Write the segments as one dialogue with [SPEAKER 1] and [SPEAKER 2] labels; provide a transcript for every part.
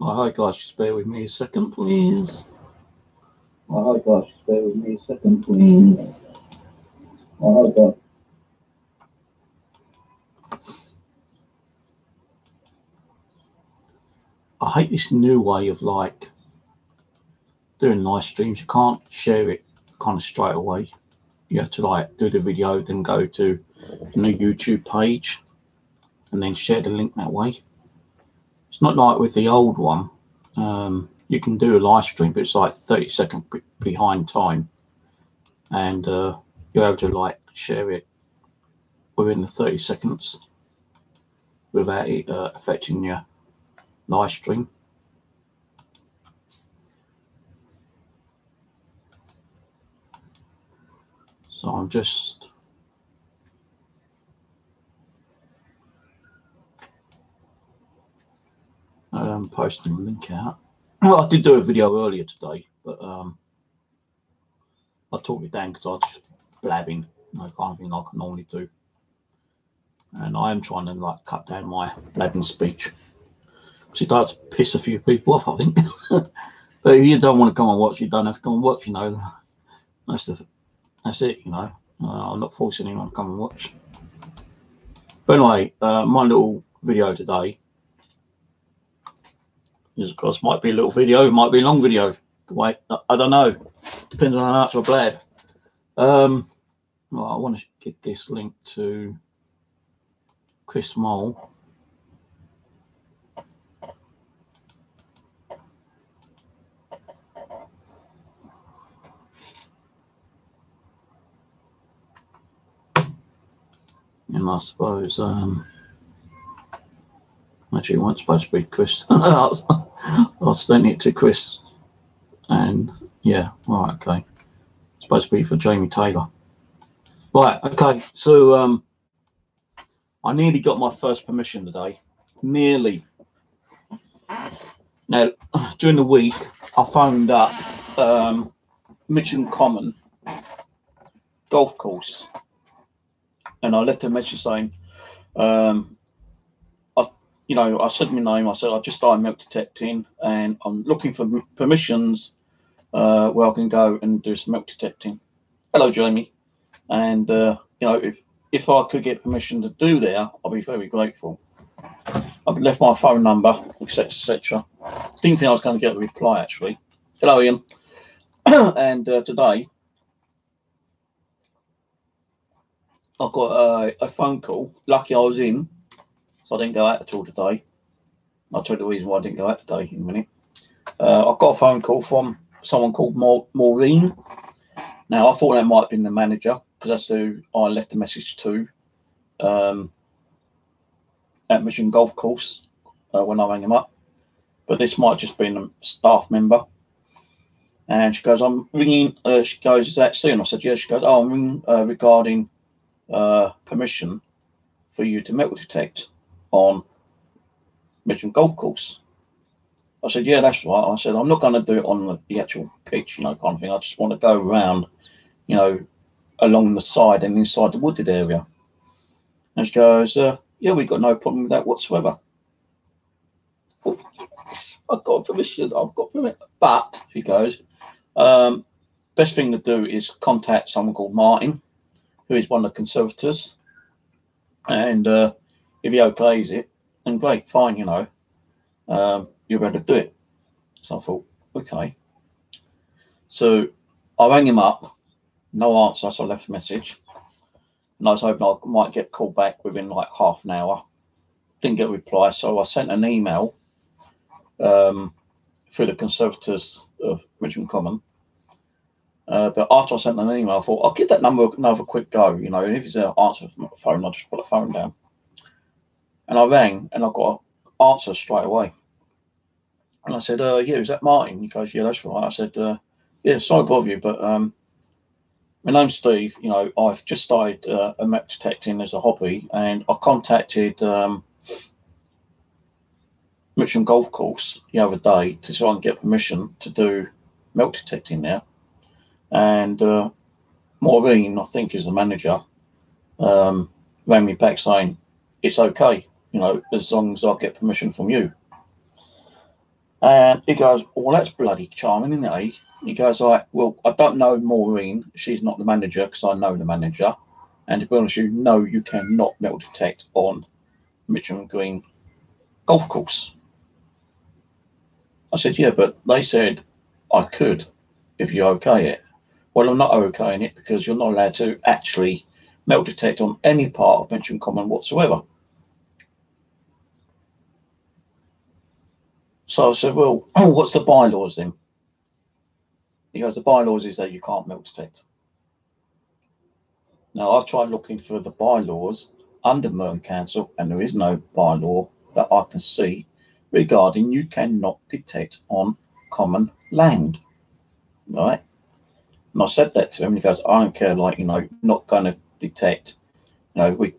[SPEAKER 1] Hi guys, just bear with me a second, please.
[SPEAKER 2] Hi guys, just bear with me a second, please. Hi guys.
[SPEAKER 1] I hate this new way of like doing live streams. You can't share it kind of straight away. You have to like do the video, then go to the YouTube page and then share the link that way. It's not like with the old one. You can do a live stream, but it's like 30 seconds behind time, and you're able to like share it within the 30 seconds without it affecting your live stream. So I'm just posting the link out. Well, I did do a video earlier today, but I took it down because I was just blabbing, kind of thing like I normally do. And I am trying to like cut down my blabbing speech, because it does piss a few people off, I think. But if you don't want to come and watch, you don't have to come and watch. That's it. I'm not forcing anyone to come and watch. But anyway, my little video today is, of course, might be a little video, it might be a long video. Wait, I don't know. Depends on how much I blab. Well, I want to get this link to Chris Mole. And I suppose, actually, it wasn't supposed to be Chris. I was sending it to Chris. And yeah, right, okay. It's supposed to be for Jamie Taylor. Right, okay. So I nearly got my first permission today. Nearly. Now, during the week, I phoned up Mitcham Common golf course, and I left a message saying, I said my name. I said I just started milk detecting, and I'm looking for permissions where I can go and do some milk detecting. Hello, Jamie. And if I could get permission to do there, I'd be very grateful. I've left my phone number, etc., etc. Didn't think I was going to get a reply, actually. Hello, Ian. And today, I got a phone call. Lucky I was in, so I didn't go out at all today. I'll tell you the reason why I didn't go out today in a minute. I got a phone call from someone called Maureen. Now, I thought that might have been the manager, because that's who I left the message to at Mission Golf Course when I rang him up. But this might have just been a staff member. And she goes, I'm ringing. She goes, is that soon? I said, yeah. She goes, I'm ringing regarding permission for you to metal detect on Mission Golf Course. I said, yeah, that's right. I said, I'm not going to do it on the actual pitch, kind of thing. I just want to go around, along the side and inside the wooded area. And she goes, yeah, we've got no problem with that whatsoever. Well, yes, I've got permission. But, she goes, best thing to do is contact someone called Martin, who is one of the conservators. And if he okays it, then great, fine, you're able to do it. So I thought, okay. So I rang him up, no answer, so I left a message. And I was hoping I might get called back within like half an hour. Didn't get a reply, so I sent an email through the conservators of Richmond Common. But after I sent an email, I thought, I'll give that number another quick go, and if it's an answer from the phone, I'll just put the phone down. And I rang, and I got an answer straight away. And I said, yeah, is that Martin? He goes, yeah, that's right. I said, yeah, sorry to bother you, but my name's Steve. I've just started milk detecting as a hobby, and I contacted Mitcham Golf Course the other day to try and get permission to do milk detecting there. And Maureen, I think, is the manager, rang me back saying it's okay, as long as I get permission from you. And he goes, well, that's bloody charming, isn't it? Eh? He goes, like, well, I don't know Maureen. She's not the manager because I know the manager. And to be honest with you, no, you cannot metal detect on Mitcham Green golf course. I said, yeah, but they said I could if you okay it. Well, I'm not okaying it because you're not allowed to actually metal detect on any part of Mitcham Common whatsoever. So I said, well, what's the bylaws then? He goes, the bylaws is that you can't metal detect. Now, I've tried looking for the bylaws under Murn Council, and there is no bylaw that I can see regarding you cannot detect on common land. Right? And I said that to him, and he goes, I don't care, like, not going to detect. We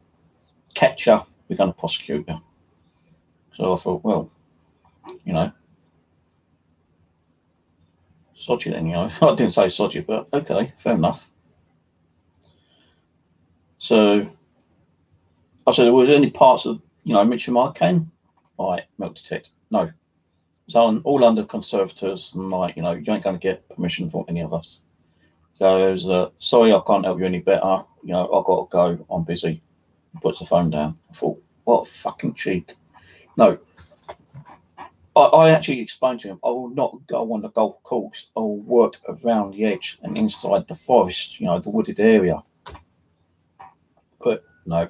[SPEAKER 1] catch you, we're going to prosecute you. So I thought, well, sod you then, I didn't say sod you, but okay, fair enough. So I said, were there any parts of, Mitcham I can metal detect? No. So all under conservators and you ain't going to get permission from any of us. Goes, sorry, I can't help you any better. I've got to go. I'm busy. He puts the phone down. I thought, what fucking cheek. No. I actually explained to him, I will not go on the golf course. I will work around the edge and inside the forest, the wooded area. But no.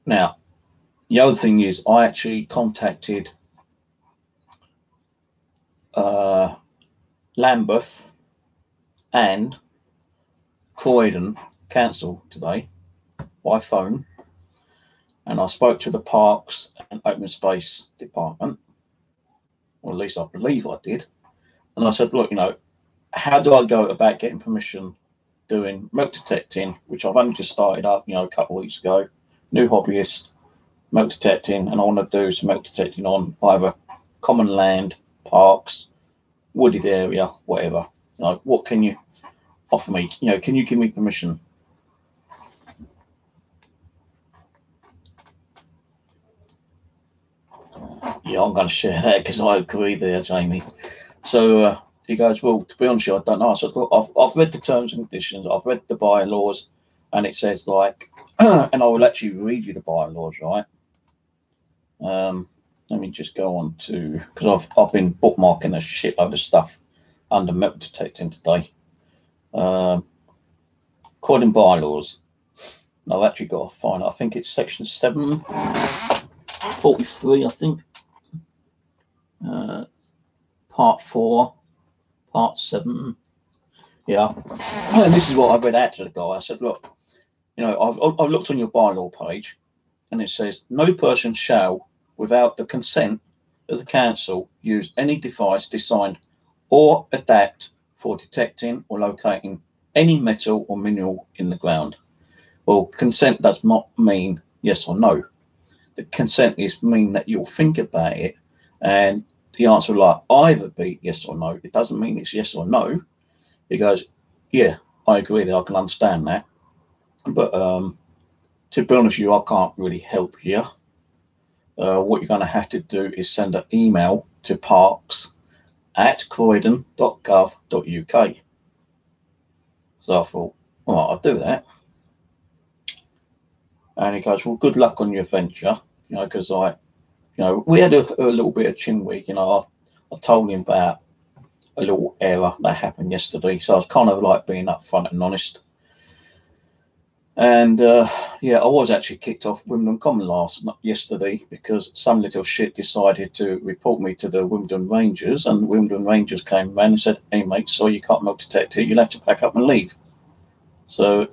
[SPEAKER 1] Now, the other thing is I actually contacted Lambeth and Croydon Council today by phone, and I spoke to the Parks and Open Space Department, or at least I believe I did, and I said, look, how do I go about getting permission doing metal detecting, which I've only just started up, a couple of weeks ago, new hobbyist, metal detecting, and I want to do some metal detecting on either common land, parks, wooded area, whatever. What can you offer me? Can you give me permission? Yeah, I'm going to share that because I agree there, Jamie. So he goes, well, to be honest with you, I don't know. I said, look, I've read the terms and conditions, I've read the bylaws, and it says and I will actually read you the bylaws, right? Let me just go on to, because I've been bookmarking a shitload of stuff under metal detecting today. According bylaws, I've actually got to find, I think it's section 743, I think. Part 4, part 7. Yeah. And this is what I read out to the guy. I said, look, I've looked on your bylaw page, and it says, no person shall, without the consent of the council, use any device designed or adapt for detecting or locating any metal or mineral in the ground. Well, consent does not mean yes or no. The consent is mean that you'll think about it, and the answer will either be yes or no. It doesn't mean it's yes or no. He goes, yeah, I agree that I can understand that. But to be honest with you, I can't really help you. What you're going to have to do is send an email to parks@croydon.gov.uk. So I thought, all right, I'll do that. And he goes, well, good luck on your venture, because we had a little bit of chinwag. I told him about a little error that happened yesterday. So I was kind of being upfront and honest. And I was actually kicked off Wimbledon Common yesterday because some little shit decided to report me to the Wimbledon Rangers, and the Wimbledon Rangers came around and said, hey mate, so you can't metal detect it, you'll have to pack up and leave. So,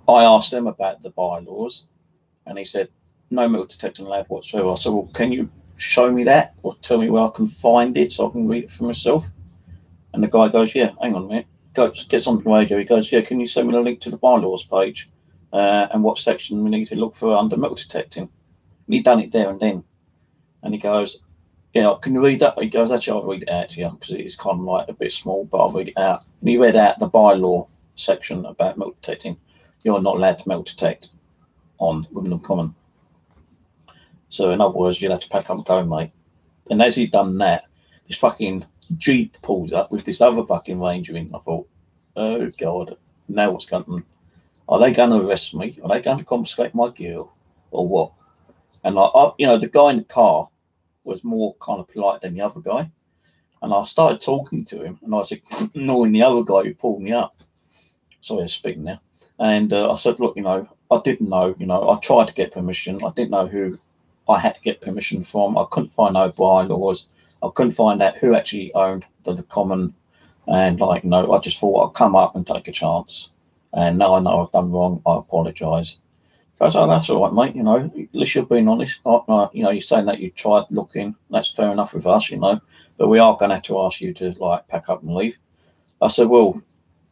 [SPEAKER 1] I asked them about the bylaws, and he said, no metal detecting allowed whatsoever. I said, well, can you show me that or tell me where I can find it so I can read it for myself? And the guy goes, yeah, hang on a minute. Gets on the radio. He goes, yeah, can you send me the link to the bylaws page and what section we need to look for under metal detecting? And he done it there and then. And he goes, yeah, can you read that? He goes, actually, I'll read it out to you because it's kind of a bit small, but I'll read it out. And he read out the bylaw section about metal detecting. You're not allowed to metal detect on Wimbledon Common. So in other words, you'll have to pack up and go, mate. And as he'd done that, this fucking Jeep pulls up with this other fucking Ranger in. I thought, oh God, now what's going on? Are they going to arrest me? Are they going to confiscate my gear, or what? And the guy in the car was more kind of polite than the other guy. And I started talking to him, and I was ignoring the other guy who pulled me up. Sorry, I'm speaking now. And I said, look, I didn't know, I tried to get permission. I didn't know who I had to get permission from. I couldn't find out who bylaws. I couldn't find out who actually owned the common. And I just thought I'd come up and take a chance. And now I know I've done wrong. I apologise. Goes, oh, that's all right, mate. At least you're being honest. You're saying that you tried looking. That's fair enough with us, But we are going to have to ask you to pack up and leave. I said, well,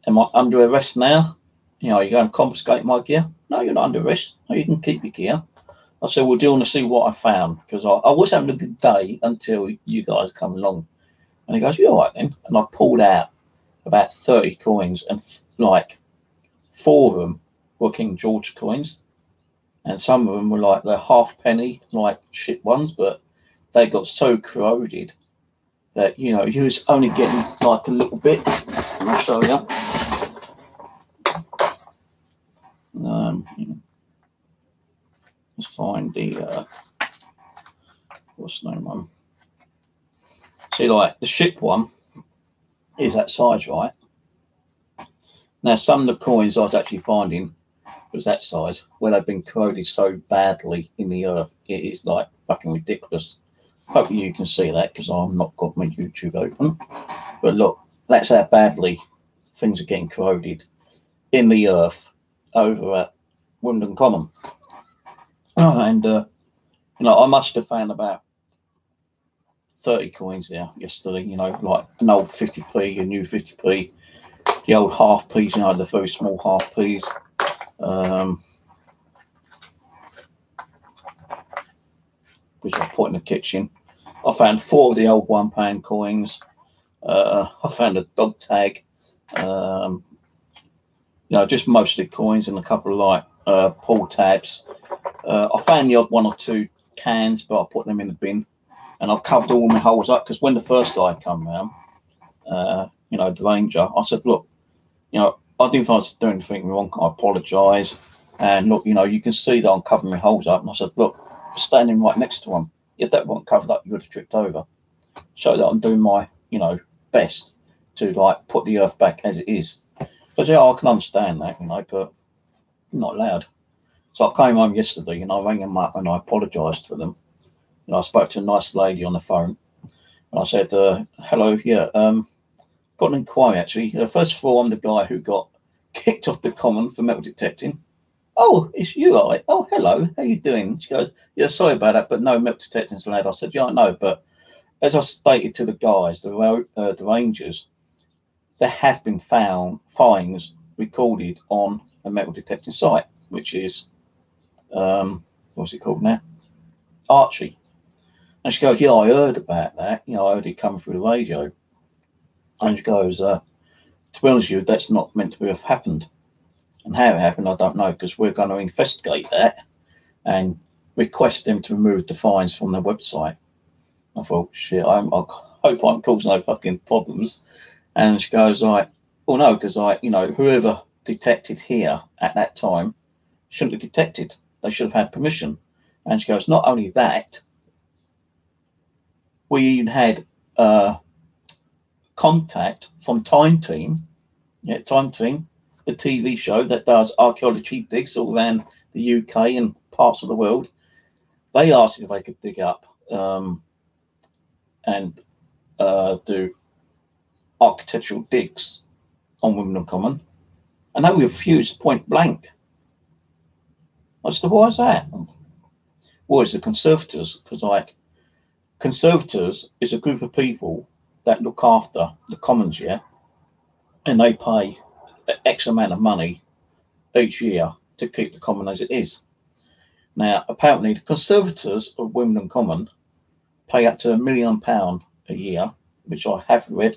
[SPEAKER 1] am I under arrest now? Are you going to confiscate my gear? No, you're not under arrest. No, you can keep your gear. I said, well, do you want to see what I found? Because I was having a good day until you guys come along. And he goes, you're all right then. And I pulled out about 30 coins, and 4 of them were King George coins. And some of them were like the halfpenny, shit ones, but they got so corroded that, you was only getting a little bit. And I'll show you. Let's find the, what's the name one? See, the ship one is that size, right? Now, some of the coins I was actually finding was that size, where they've been corroded so badly in the earth. It is fucking ridiculous. Hopefully you can see that, because I've not got my YouTube open. But look, that's how badly things are getting corroded in the earth over at Wimbledon Common. And I must have found about 30 coins there yesterday, an old 50p, a new 50p, the old half p's, the very small half p's. Which I put in the kitchen. I found 4 of the old £1 coins. I found a dog tag. Just mostly coins and a couple of pull tabs. I found the odd 1 or 2 cans, but I put them in the bin, and I covered all my holes up, because when the first guy come round, the Ranger, I said, look, I didn't think I was doing anything wrong. I apologise. And look, you can see that I'm covering my holes up. And I said, look, standing right next to one. If that wasn't covered up, you would have tripped over. Show that I'm doing my, best to put the earth back as it is. But yeah, I can understand that, but I'm not allowed. So I came home yesterday and I rang them up and I apologised to them. I spoke to a nice lady on the phone. And I said, hello, yeah, got an inquiry actually. First of all, I'm the guy who got kicked off the common for metal detecting. Oh, it's you, all right? Oh, hello, how you doing? She goes, yeah, sorry about that, but no metal detecting's allowed. I said, yeah, I know, but as I stated to the guys, the Rangers, there have been found fines recorded on a metal detecting site, which is, what's it called now? Archie. And she goes, yeah, I heard about that. I heard it come through the radio. And she goes, to be honest with you, that's not meant to have happened. And how it happened, I don't know, because we're going to investigate that and request them to remove the fines from their website. I thought, shit, I hope I'm causing no fucking problems. And she goes, well, no, because, whoever detected here at that time shouldn't have detected. They should have had permission. And she goes, not only that, we even had contact from Time Team. Yeah, Time Team, the TV show that does archaeology digs all around the UK and parts of the world. They asked if they could dig up and do architectural digs on Wimbledon Common, and they refused point blank. I said, why is that? Well, it's the Conservators, because Conservators is a group of people that look after the Commons, yeah, and they pay X amount of money each year to keep the Common as it is. Now, apparently, the Conservators of Wimbledon Common pay up to £1 million a year, which I have read,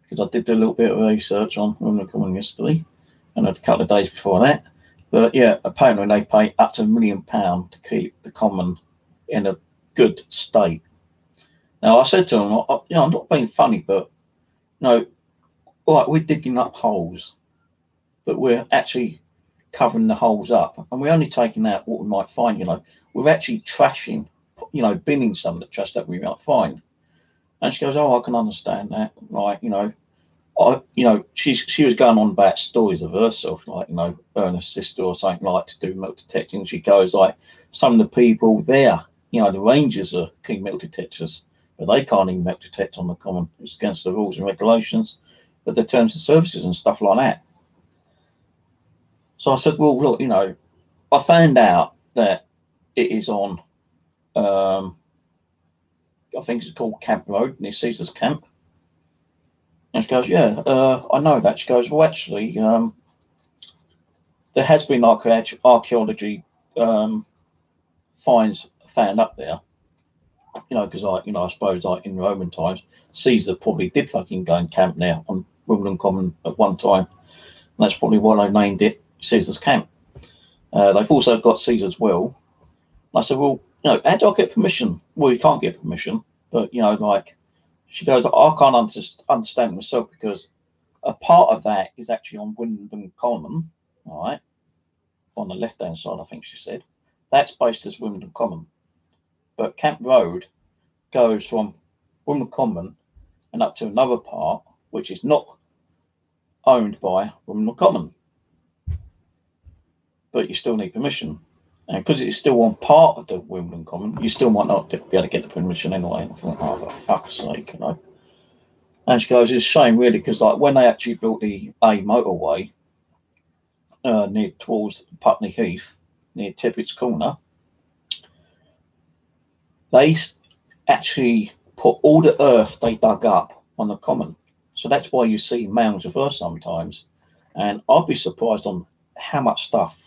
[SPEAKER 1] because I did do a little bit of research on Wimbledon Common yesterday, and a couple of days before that. But yeah, apparently they pay up to £1 million to keep the Common in a good state. Now, I said to him, I'm not being funny, but, all right, we're digging up holes, but we're actually covering the holes up, and we're only taking out what we might find, We're actually trashing, binning some of the trash that we might find. And she goes, oh, I can understand that. Like, she was going on about stories of herself, like, her and her sister or something like to do metal detecting. She goes, like, some of the people there, the rangers are key metal detectors, but they can't even metal detect on the common. It's against the rules and regulations, but the terms of services and stuff like that. So I said, well, look, I found out that it is on, I think it's called Camp Road, near Caesar's Camp. And she goes, yeah, I know that. She goes, well, actually, there has been archaeology finds found up there, because I suppose like in Roman times, Caesar probably did fucking go and camp there on Wimbledon Common at one time. And that's probably why they named it Caesar's Camp. They've also got Caesar's Well. I said, well, how do I get permission? Well, you can't get permission, but she goes, I can't understand myself because a part of that is actually on Wimbledon Common, all right, on the left-hand side, I think she said. That's based as Wimbledon Common. But Camp Road goes from Wimbledon Common and up to another part, which is not owned by Wimbledon Common. But you still need permission. And because it's still on part of the Wimbledon Common, you still might not be able to get the permission anyway. And I thought, oh, for fuck's sake, And she goes, it's a shame, really, because when they actually built the A motorway near towards Putney Heath, near Tippett's Corner, they actually put all the earth they dug up on the common. So that's why you see mounds of earth sometimes. And I'd be surprised on how much stuff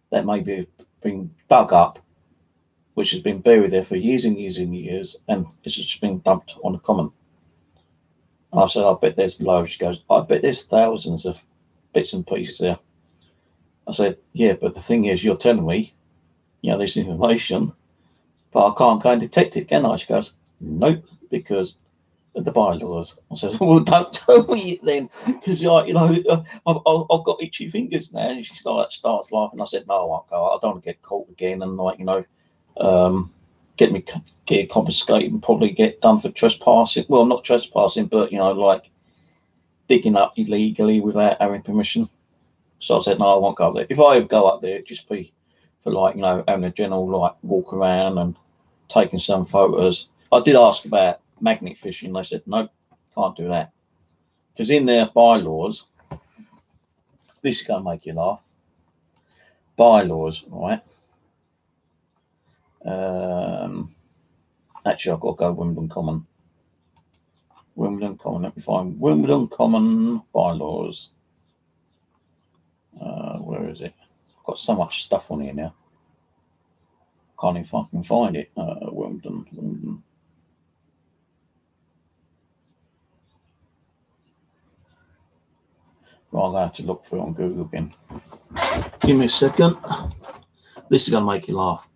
[SPEAKER 1] that may be being dug up, which has been buried there for years and years and years, and it's just been dumped on the common. And I said, I bet there's loads. She goes, I bet there's thousands of bits and pieces there. I said, yeah, but the thing is, you're telling me, this information, but I can't go and detect it, can I? She goes, nope, because of the bylaws. I said, well, don't tell me it then, because I've got itchy fingers now. And she starts laughing. I said, no, I won't go. I don't want to get caught again and get confiscated and probably get done for trespassing. Well, not trespassing, but digging up illegally without having permission. So I said, no, I won't go up there. If I ever go up there, it'd just be for having a general walk around and taking some photos. I did ask about magnet fishing. They said, nope, can't do that. Because in their bylaws, this is going to make you laugh. Bylaws, right? Actually, I've got to go Wimbledon Common. Wimbledon Common, let me find Wimbledon Common bylaws. Where is it? I've got so much stuff on here now. Can't even fucking find it. Wimbledon. Well, I'm going to have to look for it on Google again. Give me a second. This is going to make you laugh.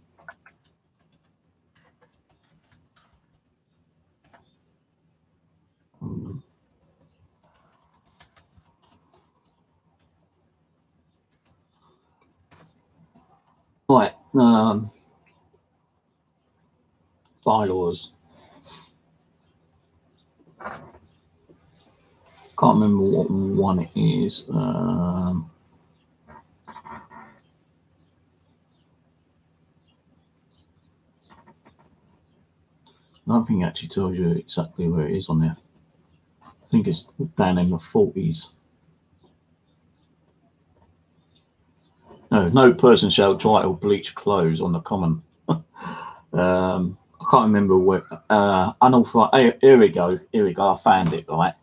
[SPEAKER 1] Right. Bylaws. Can't remember what one it is. Nothing actually tells you exactly where it is on there. I think it's down in the 40s. No person shall dry or bleach clothes on the common. I can't remember where. Unauthorized. Here we go. I found it, right?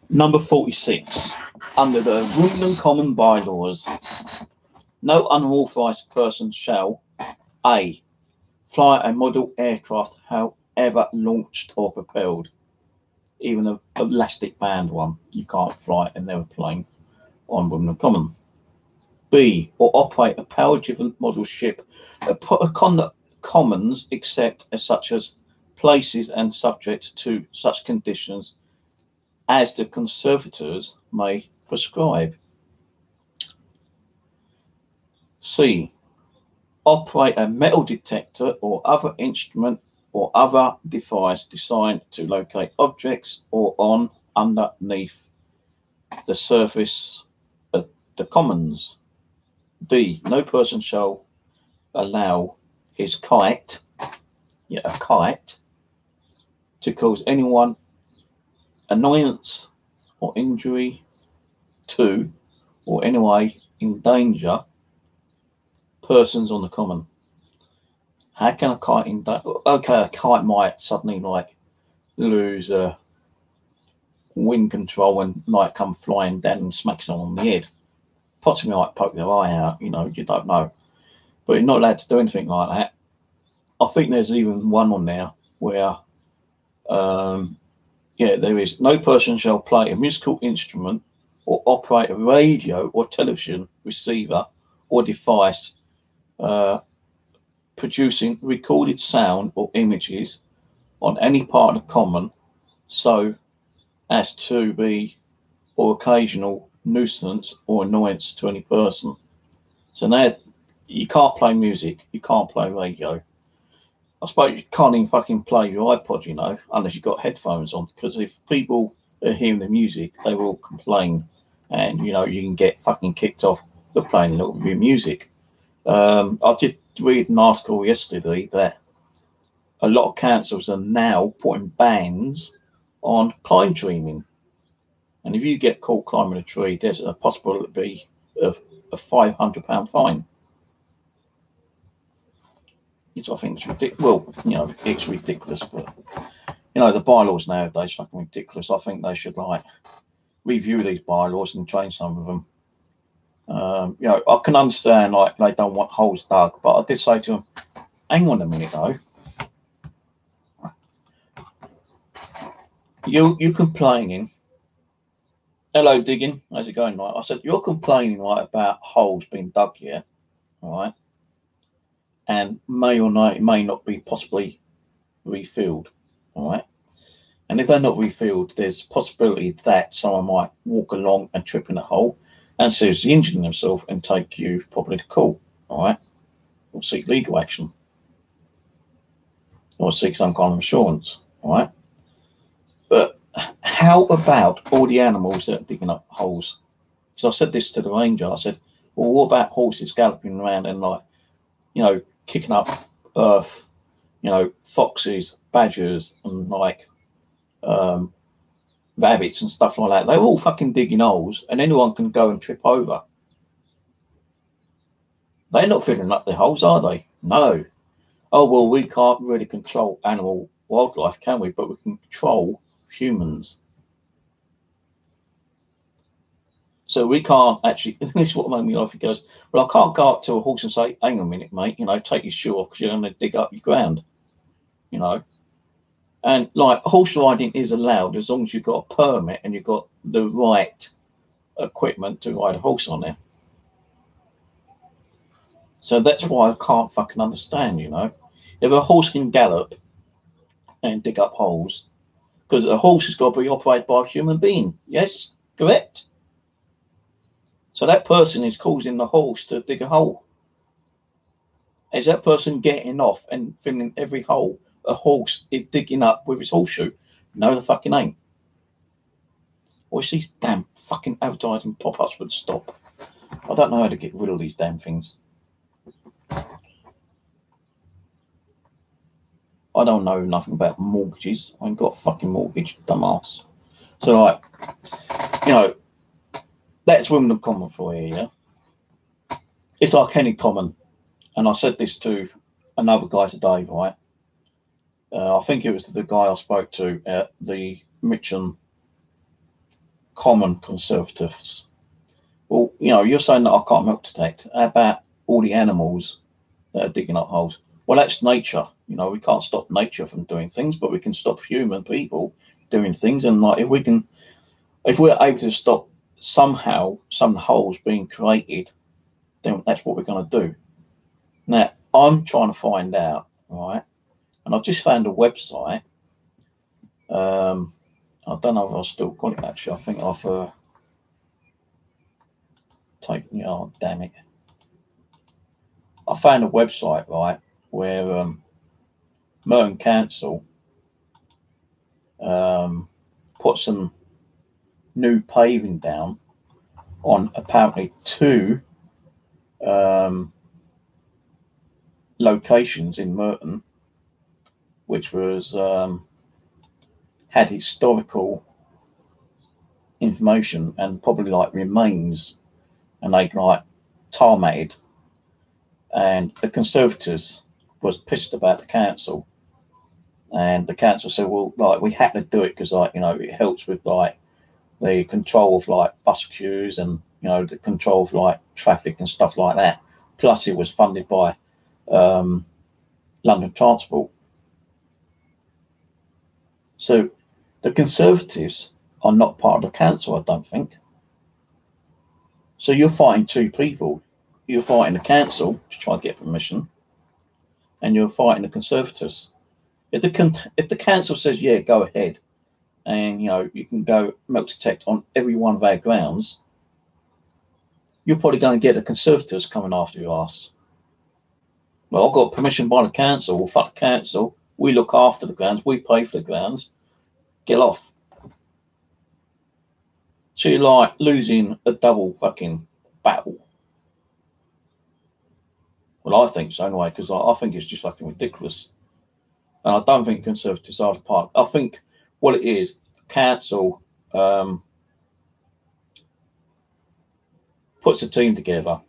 [SPEAKER 1] Number 46. Under the Wimbledon Common bylaws, no unauthorized person shall A. fly a model aircraft, however launched or propelled, even a elastic band one. You can't fly an airplane on Wimbledon Common. B. Or operate a power-driven model ship at commons, except as such as places and subject to such conditions as the conservators may prescribe. C. Operate a metal detector or other instrument or other device designed to locate objects or on, underneath the surface of the commons. D. No person shall allow his kite, a kite, to cause anyone annoyance or injury to, or anyway endanger persons on the common. How can a kite endanger? Okay, a kite might suddenly lose wind control and might come flying down and smack someone on the head. Possibly might poke their eye out, you don't know. But you're not allowed to do anything like that. I think there's even one on there where, there is no person shall play a musical instrument or operate a radio or television receiver or device producing recorded sound or images on any part of the common so as to be or occasional nuisance or annoyance to any person. So now you can't play music, you can't play radio. I suppose you can't even fucking play your iPod, unless you've got headphones on, because if people are hearing the music, they will complain and, you can get fucking kicked off for playing a little bit of music. I did read an article yesterday that a lot of councils are now putting bans on climb dreaming. And if you get caught climbing a tree, there's a possibility of a £500 fine. Which I think is ridiculous. Well, it's ridiculous, but the bylaws nowadays are fucking ridiculous. I think they should review these bylaws and change some of them. I can understand they don't want holes dug, but I did say to them, hang on a minute though. You complaining. Hello, digging. How's it going, I said, you're complaining about holes being dug here, all right? And may not be possibly refilled, all right? And if they're not refilled, there's a possibility that someone might walk along and trip in a hole and seriously injure themselves and take you probably to court, all right? Or seek legal action. Or seek some kind of insurance, all right? But how about all the animals that are digging up holes? Because I said this to the ranger. I said, well, what about horses galloping around and kicking up earth, foxes, badgers, and rabbits and stuff like that. They're all fucking digging holes and anyone can go and trip over. They're not filling up their holes, are they? No. Oh, well, we can't really control wildlife, can we? But we can control humans. So we can't actually, this is what made me laugh. He goes, well, I can't go up to a horse and say, hang on a minute, mate, take your shoe off because you're going to dig up your ground, And horse riding is allowed as long as you've got a permit and you've got the right equipment to ride a horse on there. So that's why I can't fucking understand, If a horse can gallop and dig up holes, because a horse has got to be operated by a human being. Yes, correct? So that person is causing the horse to dig a hole. Is that person getting off and filling every hole a horse is digging up with his horseshoe? No, the fucking ain't. Wish these damn fucking advertising pop-ups would stop. I don't know how to get rid of these damn things. I don't know nothing about mortgages. I ain't got a fucking mortgage, dumbass. So, that's Wimbledon Common for you, yeah? It's like any common. And I said this to another guy today, right? I think it was the guy I spoke to at the Mitcham Common Conservatives. Well, you're saying that I can't milk detect. How about all the animals that are digging up holes? Well, that's nature. We can't stop nature from doing things, but we can stop human people doing things. And if we're able to stop somehow some holes being created, then that's what we're going to do. Now, I'm trying to find out, right? And I've just found a website. I don't know if I've still got it, actually. I think I've taken it. Oh, damn it. I found a website, right, where Merton Council put some new paving down on apparently 2 locations in Merton, which was had historical information and probably like remains, and they like tarmated. And the Conservatives was pissed about the council, and the council said, well, like, we had to do it because, like, you know, it helps with like the control of like bus queues and, you know, the control of like traffic and stuff like that. Plus, it was funded by London Transport. So the Conservatives are not part of the council, I don't think. So you're fighting 2 people. You're fighting the council to try and get permission, and you're fighting the Conservatives. If the council says, yeah, go ahead, and, you know, you can go milk detect on every one of our grounds, you're probably going to get the Conservatives coming after your ass. Well, I've got permission by the council. Well, fuck the council. We look after the grounds. We pay for the grounds. Get off. So you're like losing a double fucking battle. Well, I think so anyway, because I think it's just fucking ridiculous. And I don't think Conservatives are the part. I think what it is, council puts a team together,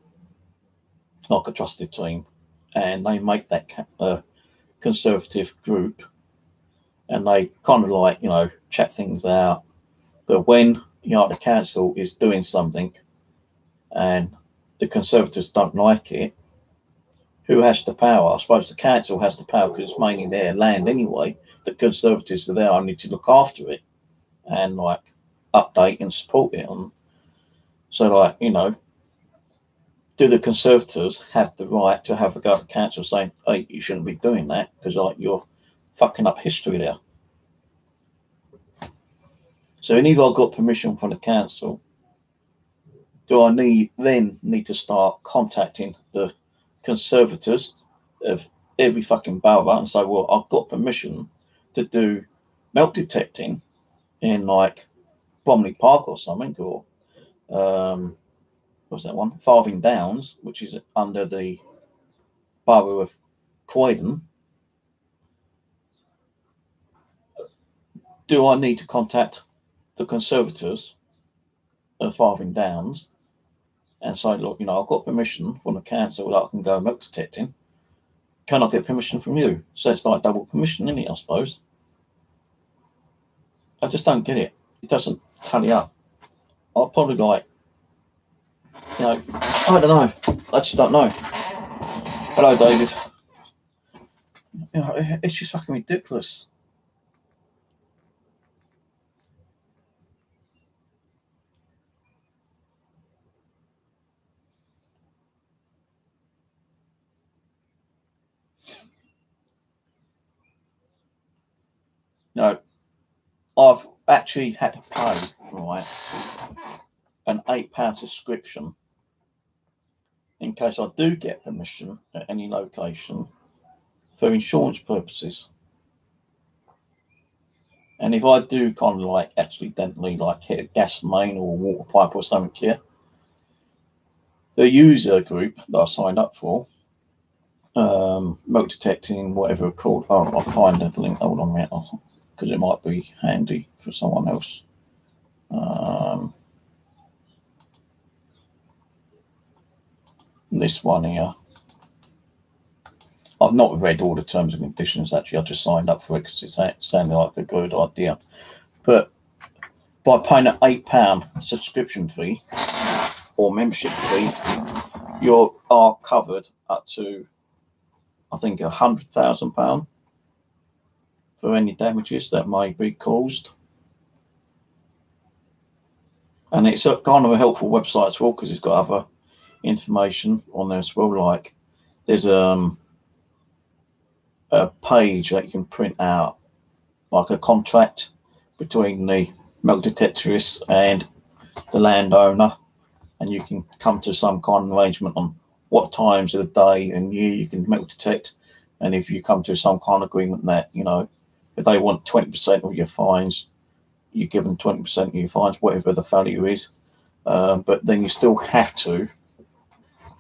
[SPEAKER 1] like a trusted team, and they make that Conservative group, and they kind of like, you know, chat things out. But when, you know, the council is doing something and the Conservatives don't like it, who has the power? I suppose the council has the power because it's mainly their land anyway. The Conservatives are there only to look after it and like update and support it. And so, like, you know, do the Conservatives have the right to have a go at the council saying, hey, you shouldn't be doing that because, like, you're fucking up history there? So either I've got permission from the council, do I need to start contacting the Conservatives of every fucking borough and say, well, I've got permission to do milk detecting in like Bromley Park or something, or what's that one? Farthing Downs, which is under the borough of Croydon. Do I need to contact the Conservatives of Farthing Downs and say, look, you know, I've got permission from the council that I can go milk detecting. Can I get permission from you? So it's like double permission, isn't it, I suppose? I just don't get it. It doesn't tally up. I'll probably like, you know, I don't know. I just don't know. Hello, David. You know, it's just fucking ridiculous. No, I've actually had to pay, right, an £8 subscription in case I do get permission at any location for insurance purposes. And if I do kind of like accidentally like hit a gas main or a water pipe or something here, the user group that I signed up for, milk detecting, whatever it's called. Oh, I'll find the link. Hold on a minute, because it might be handy for someone else. This one here. I've not read all the terms and conditions, actually. I just signed up for it because it sounded like a good idea. But by paying an £8 subscription fee or membership fee, you are covered up to, I think, £100,000 for any damages that may be caused. And it's a kind of a helpful website as well because it's got other information on there as well. Like there's a page that you can print out, like a contract between the metal detectorist and the landowner, and you can come to some kind of arrangement on what times of the day and year you can metal detect. And if you come to some kind of agreement that, you know, if they want 20% of your fines, you give them 20% of your fines, whatever the value is. But then you still have to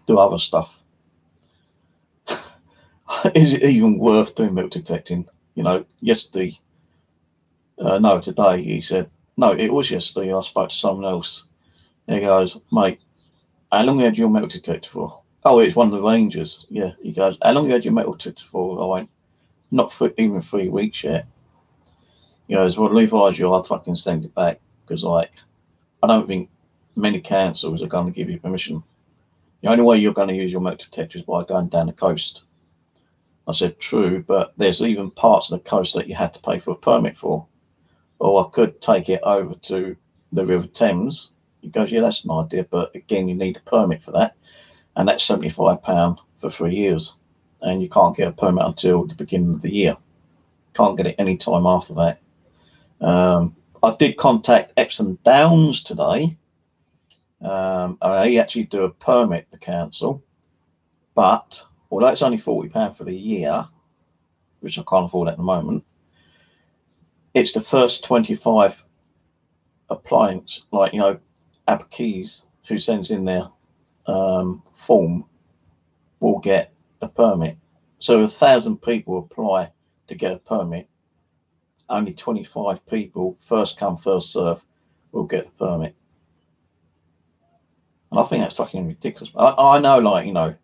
[SPEAKER 1] do other stuff. Is it even worth doing metal detecting? You know, yesterday, no, today, he said, no, it was yesterday, I spoke to someone else. And he goes, mate, how long had your metal detector for? Oh, it's one of the Rangers. Yeah, he goes, how long you had your metal detector for? I went, not for even 3 weeks yet. He goes, well, if I was you, I'd fucking send it back, because, like, I don't think many councils are going to give you permission. The only way you're going to use your metal detector is by going down the coast. I said, true, but there's even parts of the coast that you had to pay for a permit for. Or I could take it over to the River Thames. He goes, yeah, that's an idea, but again, you need a permit for that. And that's £75 for 3 years. And you can't get a permit until the beginning of the year. Can't get it any time after that. I did contact Epsom Downs today. They actually do a permit, the council. But although it's only £40 for the year, which I can't afford at the moment, it's the first 25 appliance, like, you know, Aberkeys, who sends in their form, will get a permit. So 1,000 people apply to get a permit. Only 25 people, first come, first serve, will get the permit. And I think that's fucking ridiculous. I know, like, you know,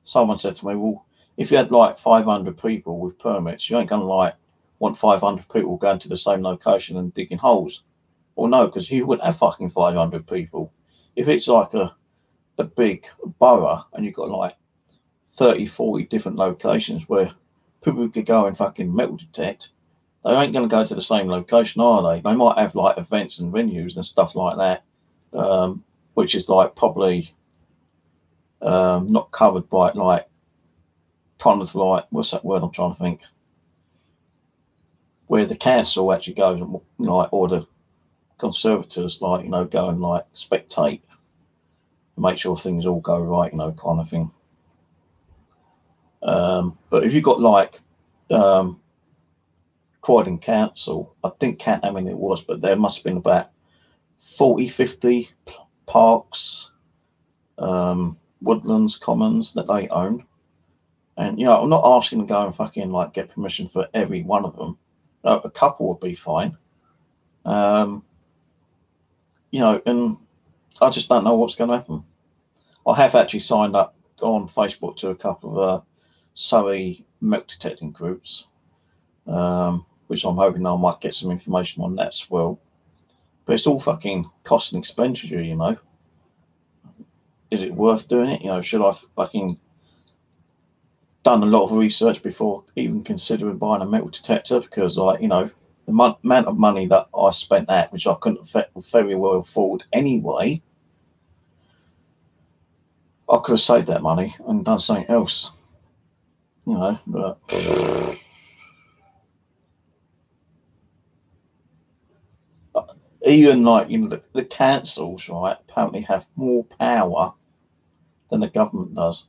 [SPEAKER 1] someone said to me, well, if you had like 500 people with permits, you ain't going to like want 500 people going to the same location and digging holes. Well, no, because you wouldn't have fucking 500 people. If it's like a big borough and you've got like 30, 40 different locations where people could go and fucking metal detect, they ain't going to go to the same location, are they? They might have like events and venues and stuff like that, which is like probably not covered by like kind of like, what's that word I'm trying to think? Where the council actually goes and like, or the conservators, like, you know, go and like spectate, make sure things all go right, you know, kind of thing. But if you've got like Croydon Council, I think, can't how many it was, but there must have been about 40, 50 parks, woodlands, commons that they own. And, you know, I'm not asking to go and fucking like get permission for every one of them. No, a couple would be fine. You know, and I just don't know what's going to happen. I have actually signed up on Facebook to a couple of Surrey metal detecting groups, which I'm hoping I might get some information on that as well. But it's all fucking cost and expenditure, you know. Is it worth doing it? You know, should I fucking done a lot of research before even considering buying a metal detector? Because, like, you know, the amount of money that I spent at, which I couldn't very well afford anyway, I could have saved that money and done something else, you know. But even like, you know, the councils, right, apparently have more power than the government does.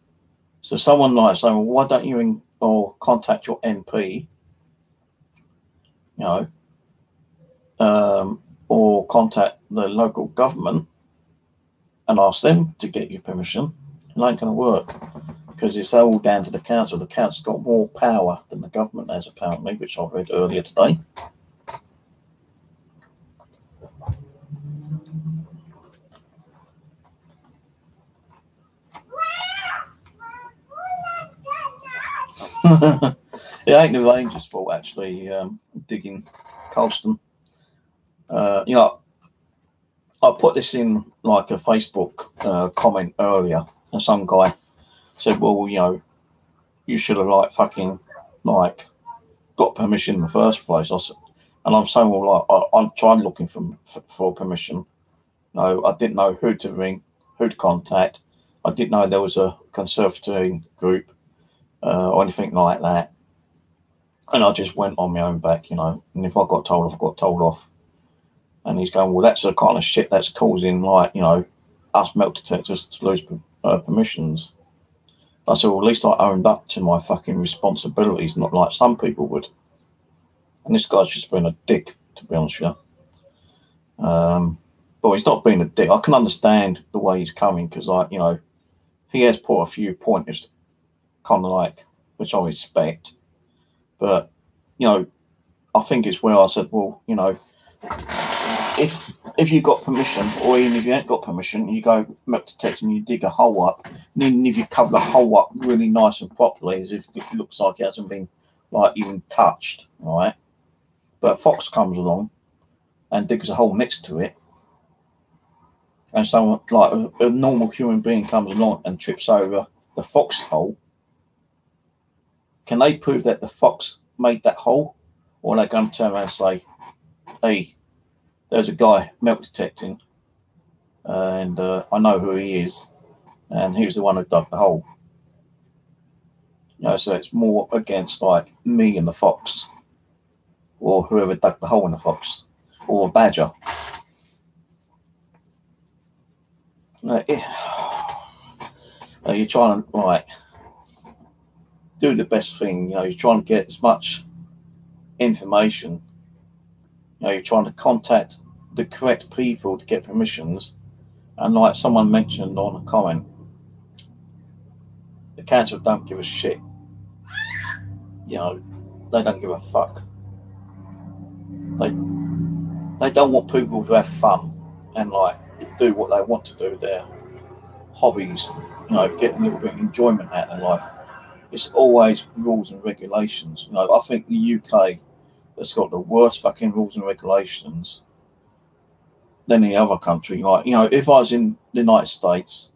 [SPEAKER 1] So someone like saying, well, why don't you or contact your MP, you know, or contact the local government and ask them to get your permission? It ain't going to work, because it's all down to the council. The council's got more power than the government has, apparently, which I read earlier today. It ain't the Rangers' fault, actually, digging Colston. You know, I put this in like a Facebook comment earlier, and some guy said, well, you know, you should have like fucking like got permission in the first place. And I'm saying, well, like, I tried looking for permission. No, I didn't know who to ring, who to contact. I didn't know there was a conservative group or anything like that. And I just went on my own back, you know. And if I got told off, I got told off. And he's going, well, that's the kind of shit that's causing, like, you know, us metal detectors to lose permissions. I said, well, at least I owned up to my fucking responsibilities, not like some people would. And this guy's just been a dick, to be honest with you. But he's not being a dick. I can understand the way he's coming because, like, you know, he has put a few pointers, kind of like, which I respect. But, you know, I think it's where I said, well, you know, if you got permission, or even if you ain't got permission, you go metal detect and you dig a hole up, and then if you cover the hole up really nice and properly, as if it looks like it hasn't been like even touched, right? But a fox comes along and digs a hole next to it, and someone like a normal human being comes along and trips over the fox hole. Can they prove that the fox made that hole, or are they going to turn around and say, "Hey, there's a guy metal detecting, and I know who he is, and he was the one who dug the hole." You know, so it's more against like me and the fox, or whoever dug the hole in the fox, or a badger. You're trying to like do the best thing. You know, you're trying to get as much information. You know, you're trying to contact the correct people to get permissions. And like someone mentioned on a comment, the council don't give a shit. You know, they don't give a fuck. They don't want people to have fun and like do what they want to do, their hobbies, you know, get a little bit of enjoyment out of life. It's always rules and regulations. You know, I think the UK has got the worst fucking rules and regulations than any other country. Like, you know, if I was in the United States,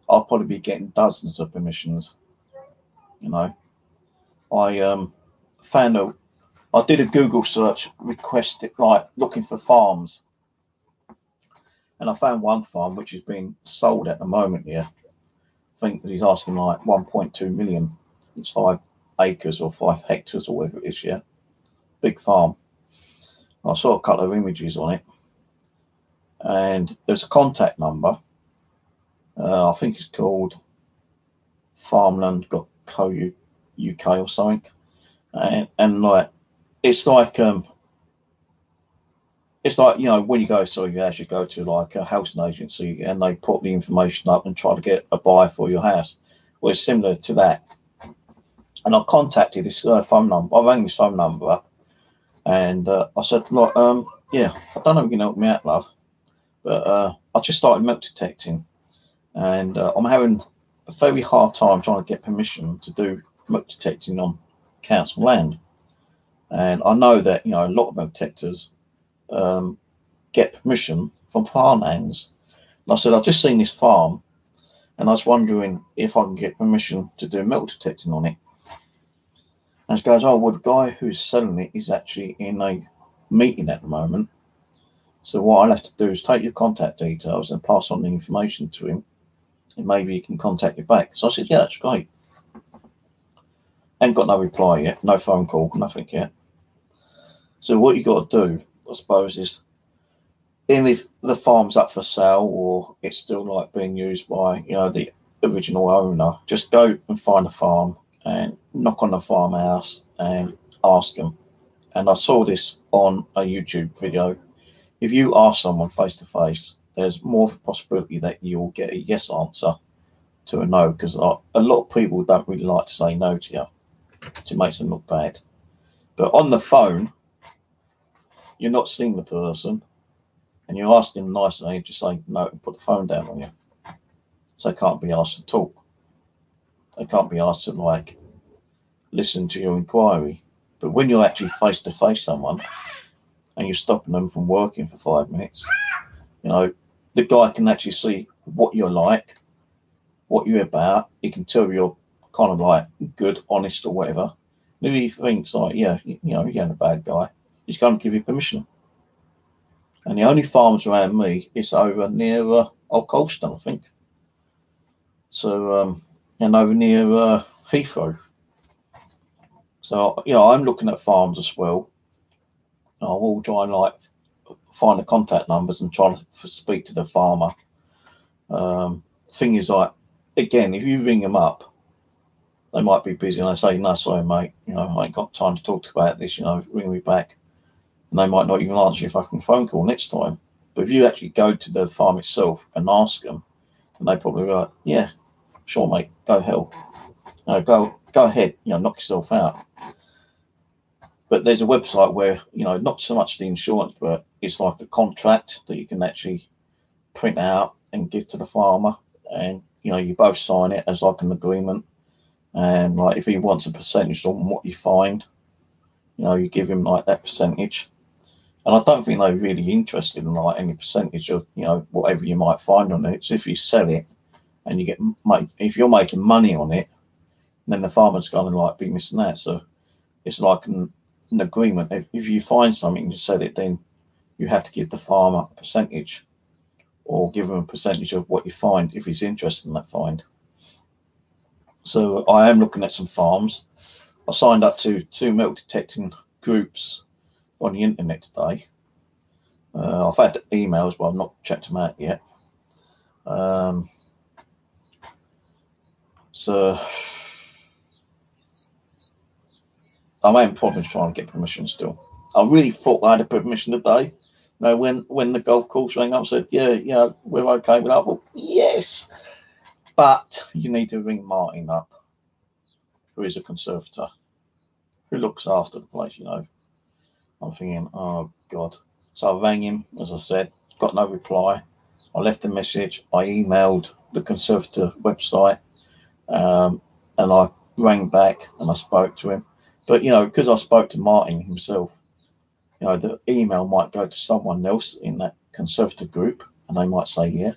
[SPEAKER 1] I'd probably be getting dozens of permissions. You know, I did a Google search, requested like looking for farms, and I found one farm which is being sold at the moment here. I think that he's asking like 1.2 million. It's 5 acres or 5 hectares or whatever it is. Yeah, big farm. I saw a couple of images on it, and there's a contact number. I think it's called farmland.co.uk or something, and like it's like you know when you go you go to like a housing agency and they put the information up and try to get a buyer for your house. Well, it's similar to that. And I contacted his phone number. I rang his phone number up, and I said, look, yeah, I don't know if you can help me out, love, but I just started metal detecting, and I'm having a very hard time trying to get permission to do metal detecting on council land. And I know that, you know, a lot of metal detectors get permission from farmhands. And I said, I've just seen this farm, and I was wondering if I can get permission to do metal detecting on it. And she goes, oh, well, the guy who's selling it is actually in a meeting at the moment. So what I'll have to do is take your contact details and pass on the information to him, and maybe he can contact you back. So I said, yeah, that's great. Ain't got no reply yet, no phone call, nothing yet. So what you got to do, I suppose, is even if the farm's up for sale or it's still like being used by, you know, the original owner, just go and find a farm and knock on the farmhouse and ask them. And I saw this on a YouTube video. If you ask someone face to face, there's more of a possibility that you'll get a yes answer to a no, because a lot of people don't really like to say no to you. It makes them look bad. But on the phone, you're not seeing the person, and you're asking them nicely, and just say no and put the phone down on you. So they can't be asked to talk. They can't be asked to like listen to your inquiry. But when you're actually face to face someone and you're stopping them from working for 5 minutes, you know, the guy can actually see what you're like, what you're about. He can tell you're kind of like good, honest, or whatever. And if he thinks like, yeah, you know, you're a bad guy, he's going to give you permission. And the only farms around me is over near Old Colston, I think. So, and over near Heathrow. So, I'm looking at farms as well. I will try and find the contact numbers and try to speak to the farmer. Thing is, again, if you ring them up, they might be busy and they say, "No, sorry, mate, I ain't got time to talk about this, ring me back." And they might not even answer your fucking phone call next time. But if you actually go to the farm itself and ask them, and they probably go, "Yeah, sure, mate, go hell. Go ahead, knock yourself out." But there's a website where, not so much the insurance, but it's like a contract that you can actually print out and give to the farmer. And, you both sign it as like an agreement. And like if he wants a percentage on what you find, you give him like that percentage. And I don't think they're really interested in like any percentage of, whatever you might find on it. So if you sell it and you if you're making money on it, then the farmer's going to like be missing that. So it's like an agreement. If you find something and you sell it, then you have to give the farmer a percentage, or give him a percentage of what you find if he's interested in that find. So I am looking at some farms. I signed up to 2 metal detecting groups on the internet today. I've had emails, but I've not checked them out yet. So I'm having problems trying to get permission still. I really thought I had a permission today. When the golf course rang up and said, yeah, we're okay with that, I thought, yes. But you need to ring Martin up, who is a conservator, who looks after the place, I'm thinking, oh, God. So I rang him, as I said, got no reply. I left a message. I emailed the conservator website, and I rang back and I spoke to him. But, because I spoke to Martin himself, the email might go to someone else in that conservative group and they might say, yeah.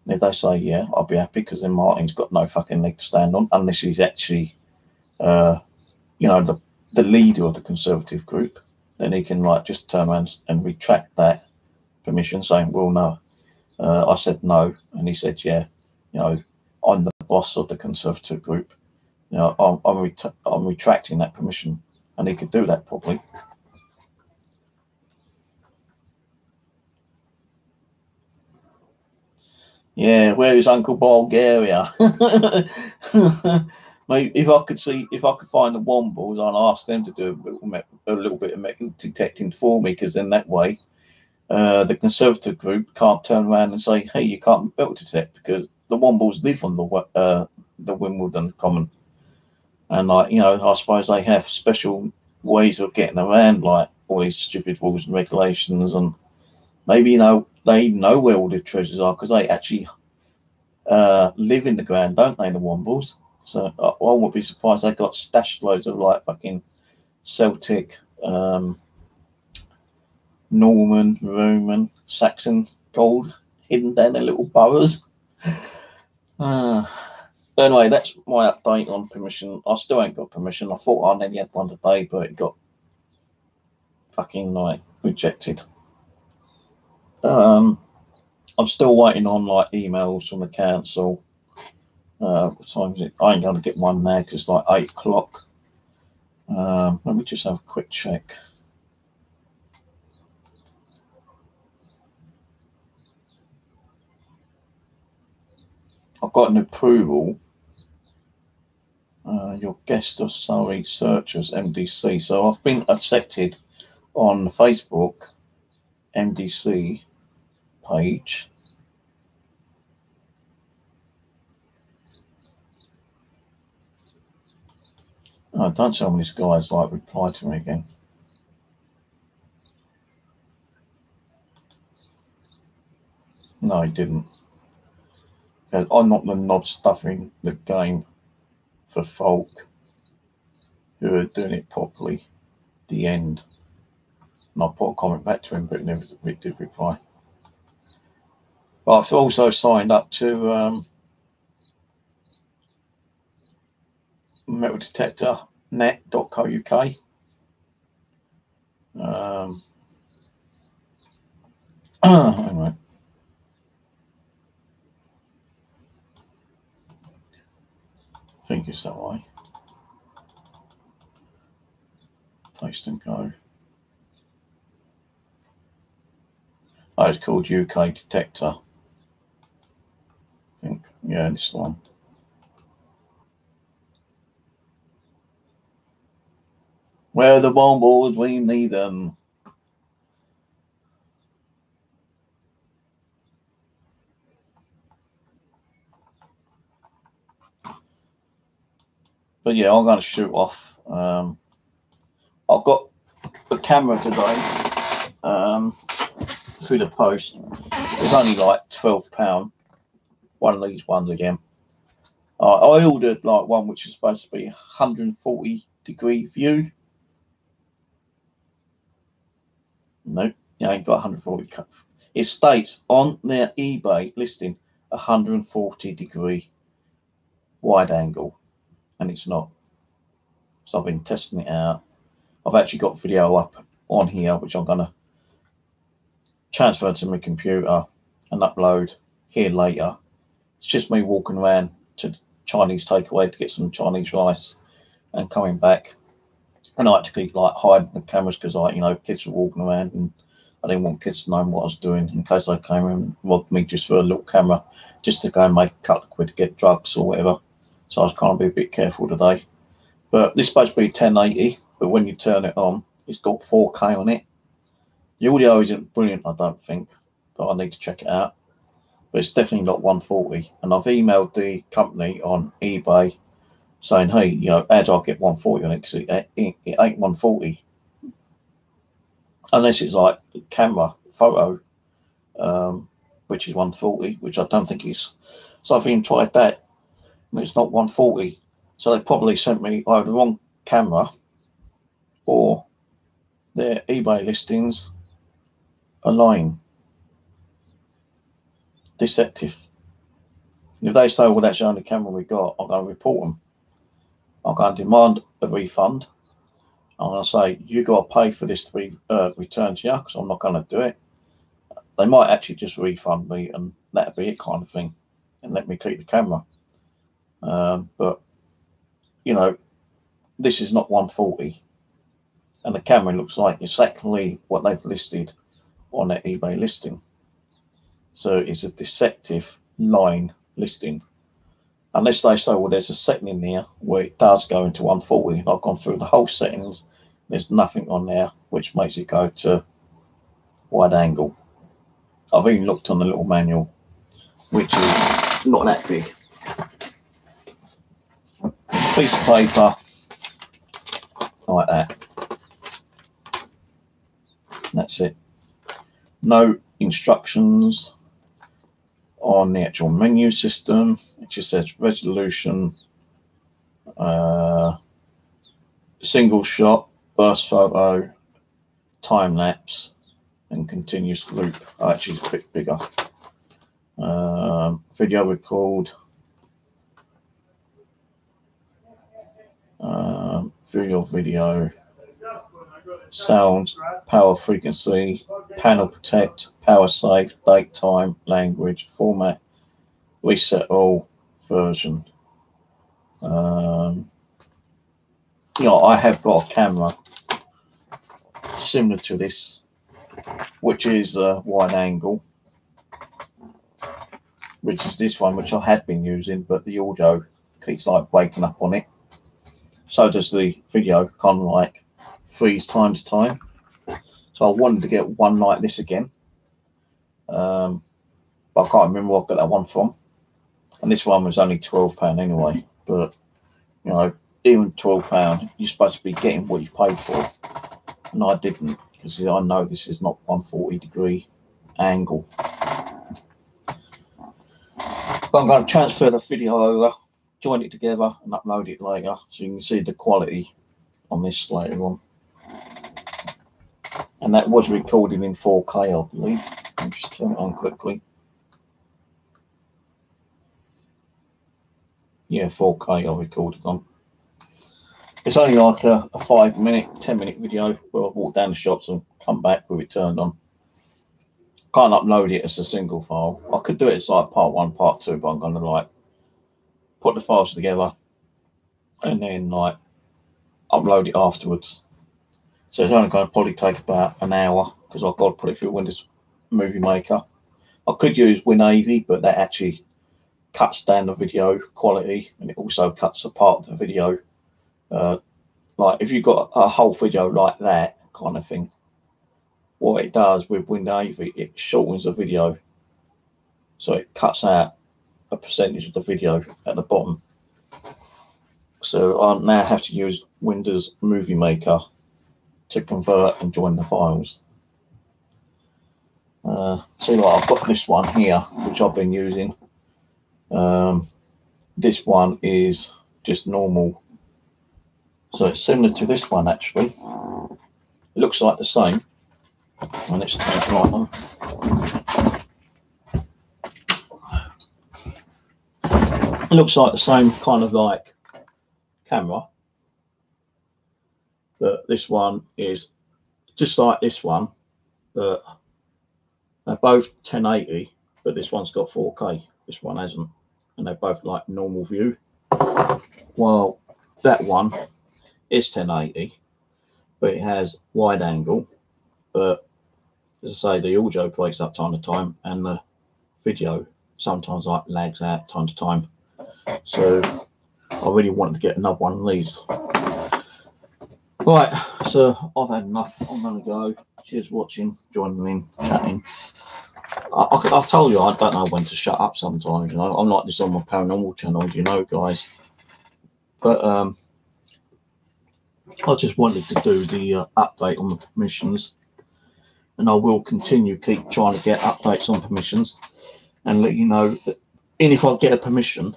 [SPEAKER 1] And if they say, yeah, I'll be happy, because then Martin's got no fucking leg to stand on unless he's actually, the leader of the conservative group. Then he can just turn around and retract that permission, saying, well, no, I said no. And he said, yeah, I'm the boss of the conservative group. I'm retracting that permission. And he could do that probably. Yeah, where is Uncle Bulgaria? Maybe if I could find the Wombles, I'd ask them to do a little bit of metal detecting for me, because then that way, the conservative group can't turn around and say, "Hey, you can't metal detect," because the Wombles live on the Wimbledon Common, and I suppose they have special ways of getting around like all these stupid rules and regulations, and maybe they know where all the treasures are because they actually live in the ground, don't they, the Wombles? So I won't be surprised they got stashed loads of fucking Celtic, Norman, Roman, Saxon gold hidden down their little burrows. Anyway, that's my update on permission. I still ain't got permission. I thought I nearly had one today, but it got fucking rejected. I'm still waiting on emails from the council. What time is it? I ain't going to get one now because it's 8 o'clock. Let me just have a quick check. I've got an approval. Your guest of Surrey Searchers, MDC. So I've been accepted on the Facebook MDC page. Oh, don't tell me this guy's replied to me again. No, he didn't. I'm not the knob stuffing the game for folk who are doing it properly. The end. And I put a comment back to him, but he never did reply. But I've also signed up to metaldetector.net.co.uk. Anyway. I think it's that way. Paste and go. Oh, it's called UK Detector. I think, yeah, this one. Where are the bomb balls? We need them. But yeah, I'm going to shoot off. I've got the camera today through the post. It's only like £12. One of these ones again. I ordered like one which is supposed to be 140-degree view. Nope, you ain't got 140. It states on their eBay listing 140-degree wide angle, and it's not. So I've been testing it out. I've actually got video up on here, which I'm going to transfer to my computer and upload here later. It's just me walking around to the Chinese takeaway to get some Chinese rice and coming back. And I had to keep like hiding the cameras because kids were walking around and I didn't want kids to know what I was doing in case they came and robbed me just for a little camera, just to go and make a couple of quid to get drugs or whatever. So I was trying to be a bit careful today. But this is supposed to be 1080, but when you turn it on, it's got 4K on it. The audio isn't brilliant, I don't think, but I need to check it out. But it's definitely not 140. And I've emailed the company on eBay saying, hey, how do I get 140 on it? Because it ain't 140. Unless it's like camera photo, which is 140, which I don't think is. So I've even tried that, and it's not 140. So they probably sent me either the wrong camera or their eBay listings are lying. Deceptive. If they say, well, that's the only camera we got, I'm going to report them. I'm going to demand a refund. I'm going to say, you got to pay for this to be returned to you, because I'm not going to do it. They might actually just refund me, and that'd be it, kind of thing, and let me keep the camera. But, this is not 140. And the camera looks like exactly what they've listed on their eBay listing. So it's a deceptive line listing. Unless they say, well, there's a setting in there where it does go into 140. I've gone through the whole settings. There's nothing on there which makes it go to wide angle. I've even looked on the little manual, which is not that big. Piece of paper like that. That's it. No instructions on the actual menu system. It just says resolution, single shot, burst photo, time lapse, and continuous loop. Oh, actually, it's a bit bigger. Video record, video, sound, power frequency, panel protect, power safe, date, time, language, format, reset all, version. I have got a camera similar to this, which is wide angle, which is this one, which I had been using, but the audio keeps like waking up on it. So does the video, kind of like freeze time to time. So I wanted to get one like this again, but I can't remember where I got that one from. And this one was only £12 anyway. But even £12, you're supposed to be getting what you paid for, and I didn't, because I know this is not 140-degree angle. But I'm going to transfer the video over, join it together, and upload it later, so you can see the quality on this later on. And that was recorded in 4K, I believe. I'll just turn it on quickly. Yeah, 4K I recorded on. It's only like a 5-minute, 10-minute video where I walk down the shops and come back with it turned on. Can't upload it as a single file. I could do it as like part 1, part 2, but I'm going to like put the files together and then like upload it afterwards. So it's only going to probably take about an hour because I've got to put it through Windows Movie Maker. I could use WinAV, but that actually cuts down the video quality, and it also cuts a part of the video. Like if you've got a whole video like that kind of thing, what it does with WinAV, it shortens the video. So it cuts out a percentage of the video at the bottom. So I now have to use Windows Movie Maker to convert and join the files. See, like I've got this one here, which I've been using. This one is just normal. So it's similar to this one, actually. It looks like the same. And it's like them. It looks like the same kind of like camera, but this one is just like this one, but they're both 1080, but this one's got 4K, this one hasn't, and they're both like normal view. Well, that one is 1080, but it has wide angle, but as I say, the audio breaks up time to time, and the video sometimes like lags out time to time. So I really wanted to get another one of these. Right, so I've had enough. I'm going to go. Cheers for watching, joining in, chatting. I told you I don't know when to shut up sometimes, you know. I'm like this on my paranormal channel, you know, guys. But I just wanted to do the update on the permissions. And I will keep trying to get updates on permissions and let you know that, and if I get a permission,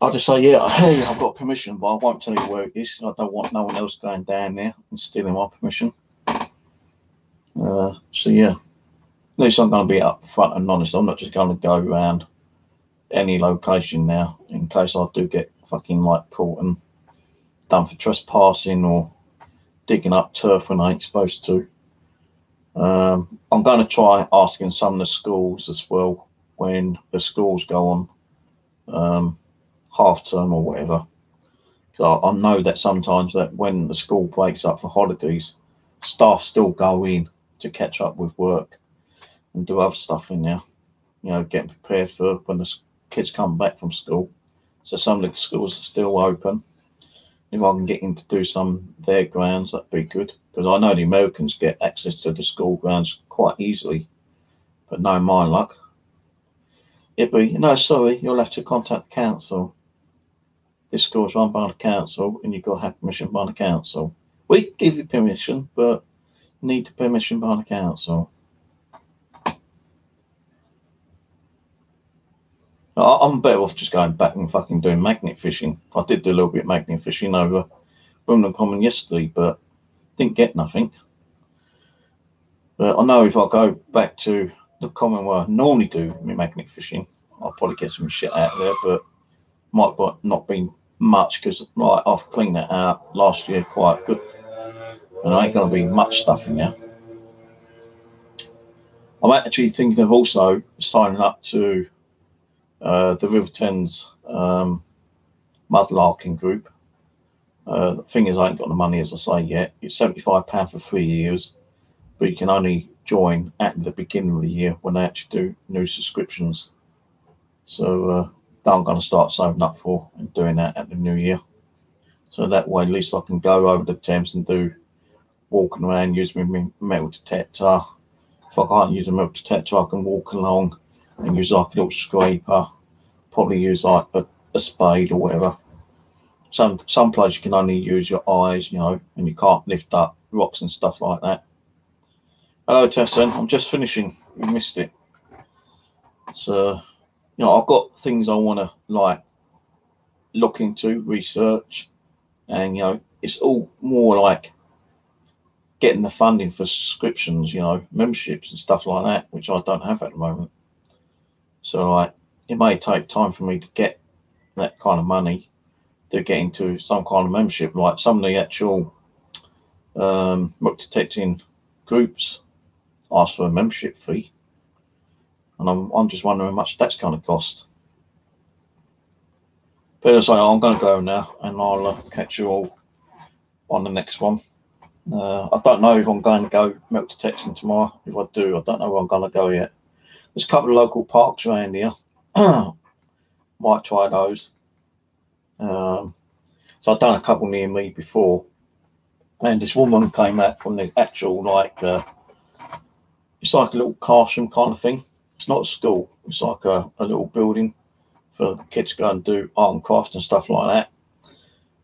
[SPEAKER 1] I'll just say, yeah, hey, I've got permission, but I won't tell you where it is. I don't want no one else going down there and stealing my permission. So, yeah, at least I'm going to be upfront and honest. I'm not just going to go around any location now in case I do get fucking like caught and done for trespassing or digging up turf when I ain't supposed to. I'm going to try asking some of the schools as well when the schools go on half term or whatever. So I know that sometimes that when the school breaks up for holidays, staff still go in to catch up with work and do other stuff in there, you know, getting prepared for when the kids come back from school. So some of the schools are still open. If I can get in to do some of their grounds, that'd be good. Because I know the Americans get access to the school grounds quite easily, but no, my luck. It'd be, no, sorry, you'll have to contact the council. This school's run by the council and you've got to have permission by the council. We can give you permission, but you need the permission by the council. I'm better off just going back and fucking doing magnet fishing. I did do a little bit of magnet fishing over Wimbledon Common yesterday, but didn't get nothing. But I know if I go back to the common where I normally do my magnet fishing, I'll probably get some shit out of there, but might not be much because like, I've cleaned that out last year quite good. And there ain't going to be much stuff in there. I'm actually thinking of also signing up to the River Thames mudlarking group. The thing is, I ain't got the money, as I say, yet. It's £75 for 3 years, but you can only join at the beginning of the year when they actually do new subscriptions. So that I'm going to start saving up for and doing that at the new year. So that way, at least I can go over the Thames and do walking around, use my metal detector. If I can't use a metal detector, I can walk along and use like a little scraper, probably use like a spade or whatever. Some places you can only use your eyes, you know, and you can't lift up rocks and stuff like that. Hello, Tesson. I'm just finishing. You missed it. So, you know, I've got things I want to like look into, research, and you know, it's all more like getting the funding for subscriptions, you know, memberships and stuff like that, which I don't have at the moment. So, like, it may take time for me to get that kind of money to get into some kind of membership, like some of the actual muck detecting groups ask for a membership fee, and I'm just wondering how much that's going to cost. But as I say, I'm going to go now, and I'll catch you all on the next one. I don't know if I'm going to go milk detecting tomorrow. If I do, I don't know where I'm going to go yet. There's a couple of local parks around here. Might try those. So I've done a couple near me before. And this woman came out from the actual, it's like a little classroom kind of thing. It's not a school. It's like a little building for the kids to go and do art and craft and stuff like that.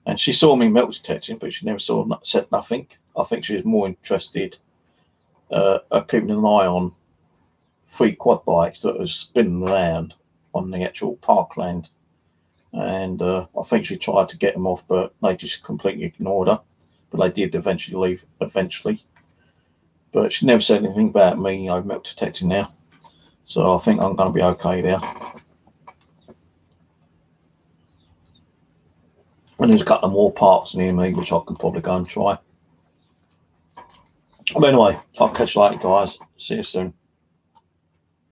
[SPEAKER 1] And she saw me metal detecting, but she never said nothing. I think she was more interested at keeping an eye on 3 quad bikes that was spinning around on the actual parkland. And I think she tried to get them off, but they just completely ignored her. But they did eventually leave, But she never said anything about me, metal detecting now. So I think I'm going to be okay there. And there's a couple more parks near me, which I can probably go and try. But anyway, I'll catch you later, guys. See you soon.